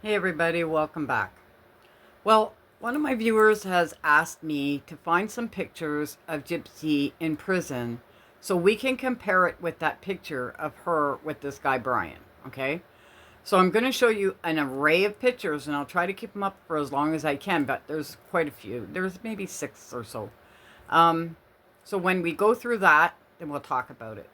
Hey everybody, welcome back. Well, one of my viewers has asked me to find some pictures of Gypsy in prison so we can compare it with that picture of her with this guy Brian, okay? So I'm going to show you an array of pictures and I'll try to keep them up for as long as I can, but there's quite a few. There's maybe 6 or so. So when we go through that, then we'll talk about it.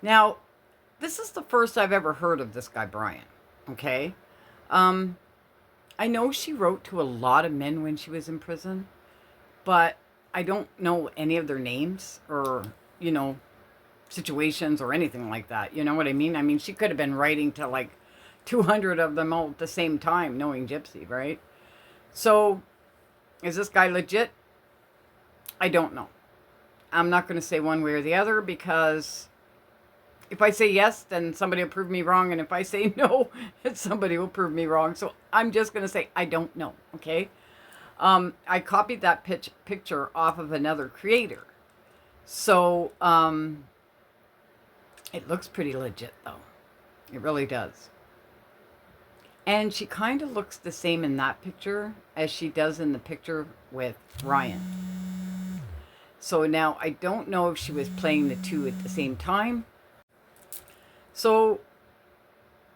Now, this is the first I've ever heard of this guy Brian, okay? Um, I know she wrote to a lot of men when she was in prison, but I don't know any of their names or, you know, situations or anything like that. You know what I mean? I mean, she could have been writing to like 200 of them all at the same time, knowing Gypsy, right? So, is this guy legit? I don't know. I'm not going to say one way or the other because if I say yes, then somebody will prove me wrong. And if I say no, somebody will prove me wrong. So I'm just going to say I don't know, okay? I copied that picture off of another creator. So it looks pretty legit, though. It really does. And she kind of looks the same in that picture as she does in the picture with Ryan. So now I don't know if she was playing the two at the same time. So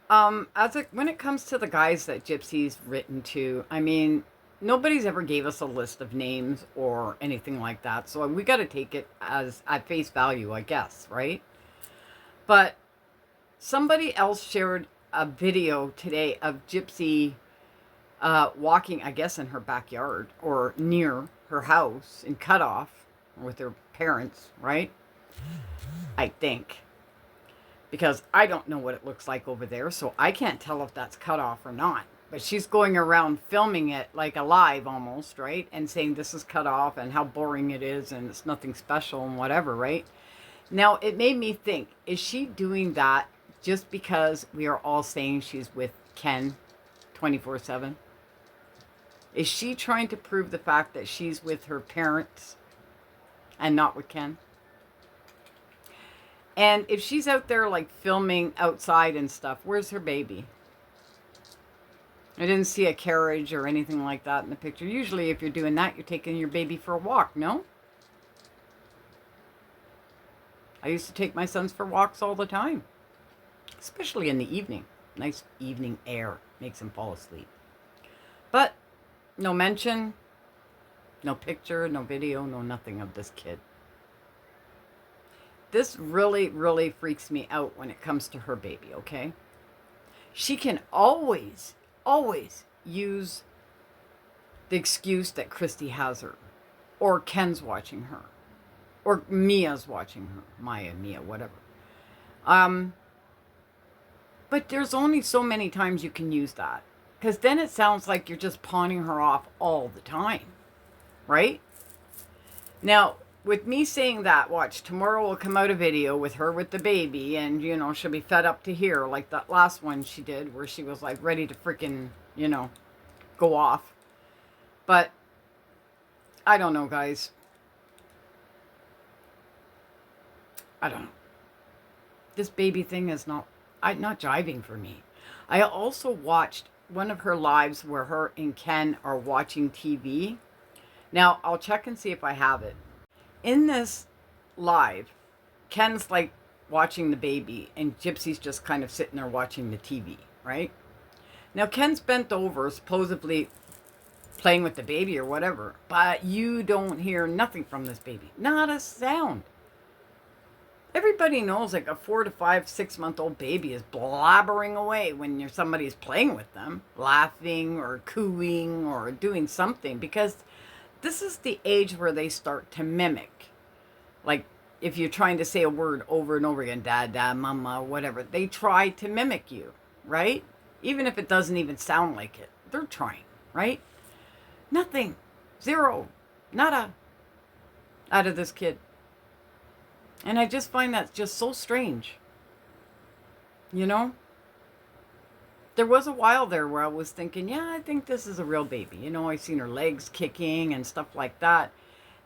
when it comes to the guys that Gypsy's written to, I mean, nobody's ever gave us a list of names or anything like that. So we got to take it as at face value, I guess, right? But somebody else shared a video today of Gypsy walking, I guess, in her backyard or near her house in Cutoff with her parents, right? I think. Because I don't know what it looks like over there, so I can't tell if that's cut off or not. But she's going around filming it like alive almost, right? And saying this is cut off and how boring it is and it's nothing special and whatever, right? Now, it made me think, is she doing that just because we are all saying she's with Ken 24/7? Is she trying to prove the fact that she's with her parents and not with Ken? And if she's out there like filming outside and stuff, where's her baby? I didn't see a carriage or anything like that in the picture. Usually if you're doing that, you're taking your baby for a walk, no? I used to take my sons for walks all the time, especially in the evening. Nice evening air makes them fall asleep. But no mention, no picture, no video, no nothing of this kid. This really, really freaks me out when it comes to her baby, okay? She can always use the excuse that Christy has her, or Ken's watching her, or Mia's watching her, Mia, whatever. But there's only so many times you can use that, because then it sounds like you're just pawning her off all the time, right? Now, with me saying that, watch, tomorrow will come out a video with her with the baby, and, you know, she'll be fed up to here, like that last one she did, where she was, like, ready to freaking, you know, go off. But, I don't know, guys. I don't know. This baby thing is not jiving for me. I also watched one of her lives where her and Ken are watching TV. Now, I'll check and see if I have it. In this live, Ken's like watching the baby and Gypsy's just kind of sitting there watching the TV, right? Now, Ken's bent over, supposedly playing with the baby or whatever, but you don't hear nothing from this baby. Not a sound. Everybody knows like a 4 to 5, 6-month-old baby is blabbering away when somebody's playing with them, laughing or cooing or doing something, because this is the age where they start to mimic. Like, if you're trying to say a word over and over again, dad, mama, whatever, they try to mimic you, right? Even if it doesn't even sound like it. They're trying, right? Nothing. Zero. Nada. Out of this kid. And I just find that just so strange. You know? There was a while there where I was thinking, yeah, I think this is a real baby. You know, I seen her legs kicking and stuff like that.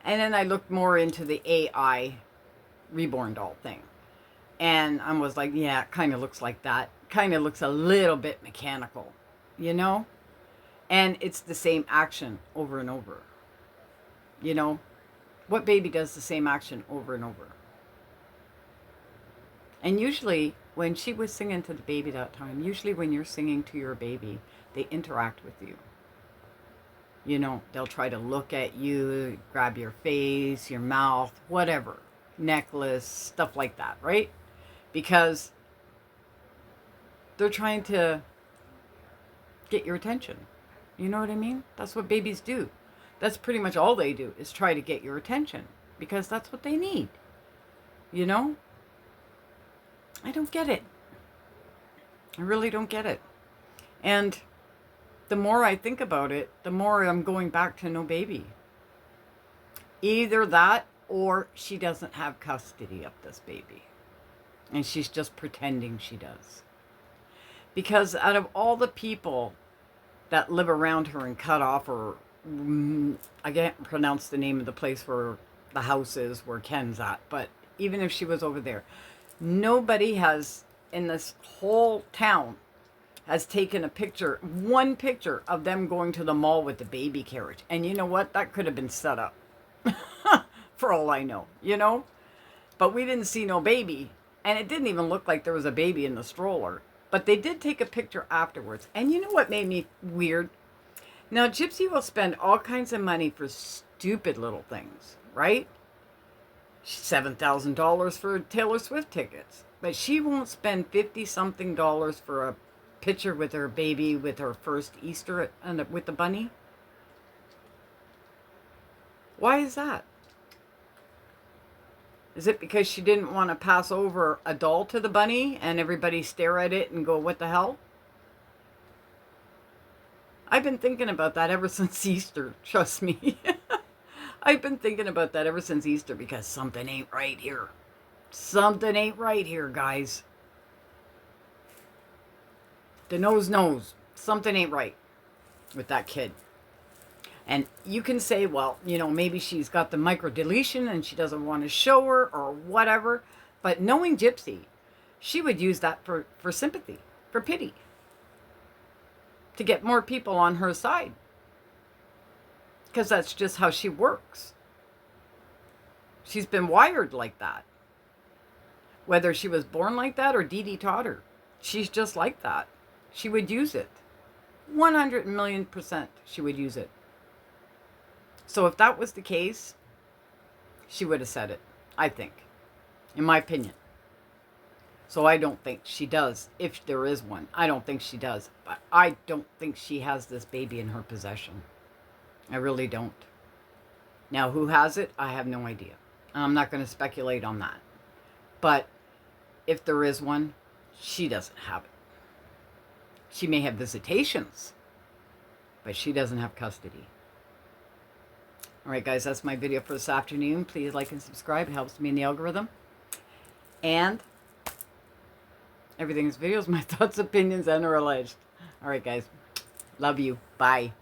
And then I looked more into the AI reborn doll thing. And I was like, yeah, it kind of looks like that. Kind of looks a little bit mechanical, you know? And it's the same action over and over. You know? What baby does the same action over and over? And usually, when she was singing to the baby that time, usually when you're singing to your baby, they interact with you. You know, they'll try to look at you, grab your face, your mouth, whatever, necklace, stuff like that, right? Because they're trying to get your attention. You know what I mean? That's what babies do. That's pretty much all they do, is try to get your attention, because that's what they need. You know? I don't get it. I really don't get it. And the more I think about it, the more I'm going back to no baby. Either that, or she doesn't have custody of this baby. And she's just pretending she does. Because out of all the people that live around her and cut off her, I can't pronounce the name of the place where the house is, where Ken's at, but even if she was over there, nobody has, in this whole town, has taken a picture, one picture of them going to the mall with the baby carriage. And you know what? That could have been set up. For all I know, you know? But we didn't see no baby. And it didn't even look like there was a baby in the stroller. But they did take a picture afterwards. And you know what made me weird? Now, Gypsy will spend all kinds of money for stupid little things, right? $7,000 for Taylor Swift tickets. But she won't spend 50-something dollars for a picture with her baby with her first Easter and with the bunny. Why is that? Is it because she didn't want to pass over a doll to the bunny and everybody stare at it and go, what the hell? I've been thinking about that ever since Easter, trust me. I've been thinking about that ever since Easter, because something ain't right here. Something ain't right here, guys. The nose knows. Something ain't right with that kid. And you can say, well, you know, maybe she's got the microdeletion and she doesn't want to show her or whatever. But knowing Gypsy, she would use that for sympathy, for pity, to get more people on her side. Because that's just how she works. She's been wired like that. Whether she was born like that or Dee Dee taught her, she's just like that. She would use it. 100,000,000% she would use it. So if that was the case, she would have said it, I think, in my opinion. So I don't think she does, if there is one. I don't think she does. But I don't think she has this baby in her possession. I really don't. Now, who has it? I have no idea. I'm not going to speculate on that. But if there is one, she doesn't have it. She may have visitations, but she doesn't have custody. All right, guys, that's my video for this afternoon. Please like and subscribe. It helps me in the algorithm. And everything is videos, my thoughts, opinions, and are alleged. All right, guys. Love you. Bye.